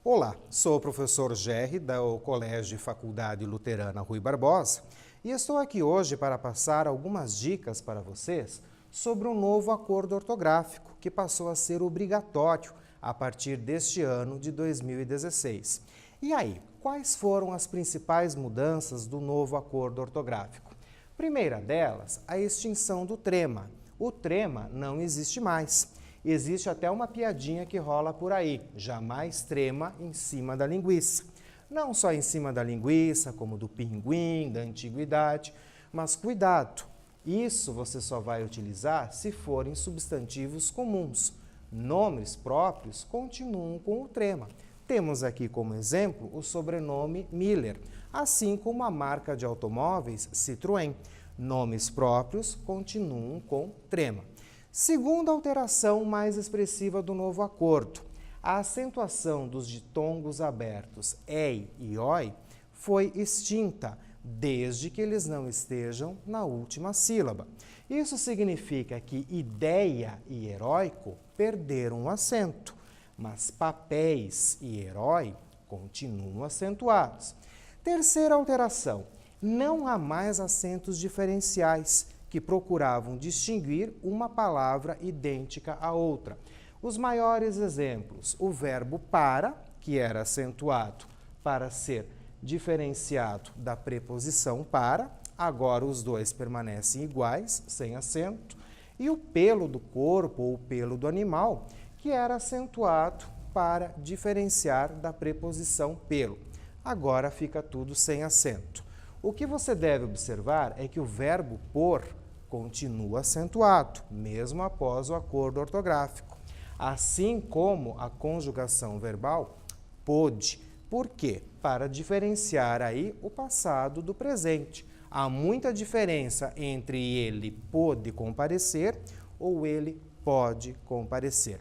Olá, sou o professor Gerry, do Colégio e Faculdade Luterana Rui Barbosa, e estou aqui hoje para passar algumas dicas para vocês sobre um novo acordo ortográfico que passou a ser obrigatório a partir deste ano de 2016. E aí, quais foram as principais mudanças do novo acordo ortográfico? Primeira delas, a extinção do trema. O trema não existe mais. Existe até uma piadinha que rola por aí, jamais trema em cima da linguiça. Não só em cima da linguiça, como do pinguim, da antiguidade, mas cuidado, isso você só vai utilizar se forem substantivos comuns. Nomes próprios continuam com o trema. Temos aqui como exemplo o sobrenome Miller, assim como a marca de automóveis Citroën. Nomes próprios continuam com trema. Segunda alteração mais expressiva do novo acordo, a acentuação dos ditongos abertos EI e OI foi extinta, desde que eles não estejam na última sílaba. Isso significa que ideia e heróico perderam o acento, mas papéis e herói continuam acentuados. Terceira alteração, não há mais acentos diferenciais, que procuravam distinguir uma palavra idêntica à outra. Os maiores exemplos, o verbo para, que era acentuado para ser diferenciado da preposição para, agora os dois permanecem iguais, sem acento, e o pelo do corpo ou pelo do animal, que era acentuado para diferenciar da preposição pelo. Agora fica tudo sem acento. O que você deve observar é que o verbo por continua acentuado, mesmo após o acordo ortográfico, assim como a conjugação verbal pôde. Por quê? Para diferenciar aí o passado do presente. Há muita diferença entre ele pôde comparecer ou ele pode comparecer.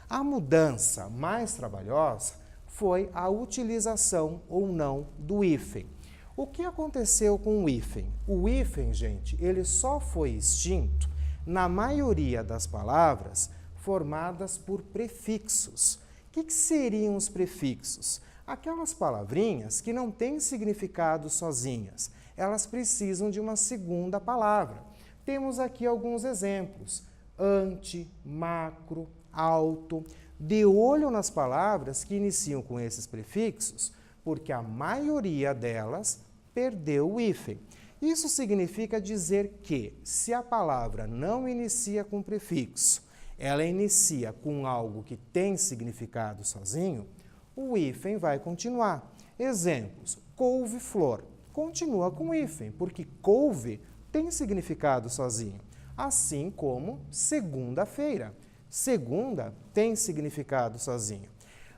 A mudança mais trabalhosa foi a utilização ou não do hífen. O que aconteceu com o hífen? O hífen, gente, ele só foi extinto na maioria das palavras formadas por prefixos. O que seriam os prefixos? Aquelas palavrinhas que não têm significado sozinhas. Elas precisam de uma segunda palavra. Temos aqui alguns exemplos. Ante, macro, alto. De olho nas palavras que iniciam com esses prefixos, porque a maioria delas perdeu o hífen. Isso significa dizer que, se a palavra não inicia com prefixo, ela inicia com algo que tem significado sozinho, o hífen vai continuar. Exemplos, couve-flor, continua com hífen, porque couve tem significado sozinho, assim como segunda-feira. Segunda tem significado sozinho.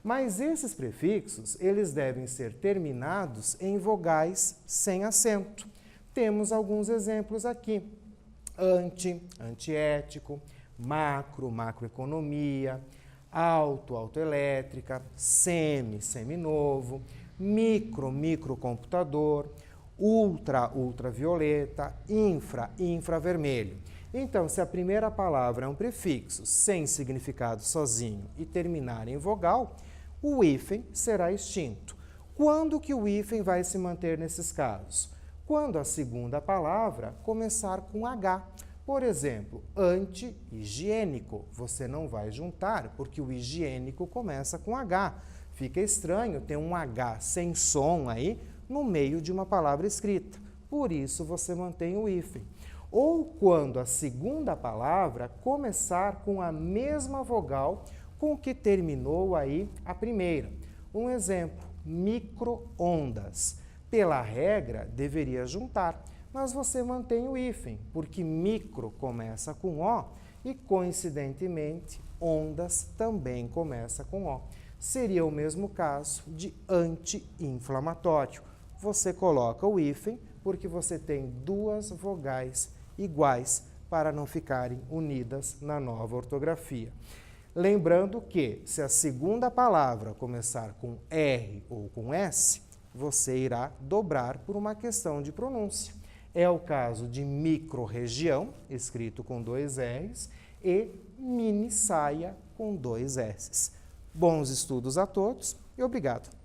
Mas esses prefixos, eles devem ser terminados em vogais sem acento. Temos alguns exemplos aqui. Ante, antiético, macro, macroeconomia, auto, autoelétrica, semi, seminovo, micro, microcomputador, ultra, ultravioleta, infra, infravermelho. Então, se a primeira palavra é um prefixo sem significado sozinho e terminar em vogal, o hífen será extinto. Quando que o hífen vai se manter nesses casos? Quando a segunda palavra começar com H. Por exemplo, anti-higiênico. Você não vai juntar, porque o higiênico começa com H. Fica estranho ter um H sem som aí no meio de uma palavra escrita. Por isso, você mantém o hífen. Ou quando a segunda palavra começar com a mesma vogal com que terminou aí a primeira. Um exemplo, micro-ondas. Pela regra, deveria juntar, mas você mantém o hífen, porque micro começa com O e, coincidentemente, ondas também começa com O. Seria o mesmo caso de anti-inflamatório. Você coloca o hífen porque você tem duas vogais iguais para não ficarem unidas na nova ortografia. Lembrando que, se a segunda palavra começar com R ou com S, você irá dobrar por uma questão de pronúncia. É o caso de micro-região, escrito com 2 R's, e mini-saia com 2 S's. Bons estudos a todos e obrigado.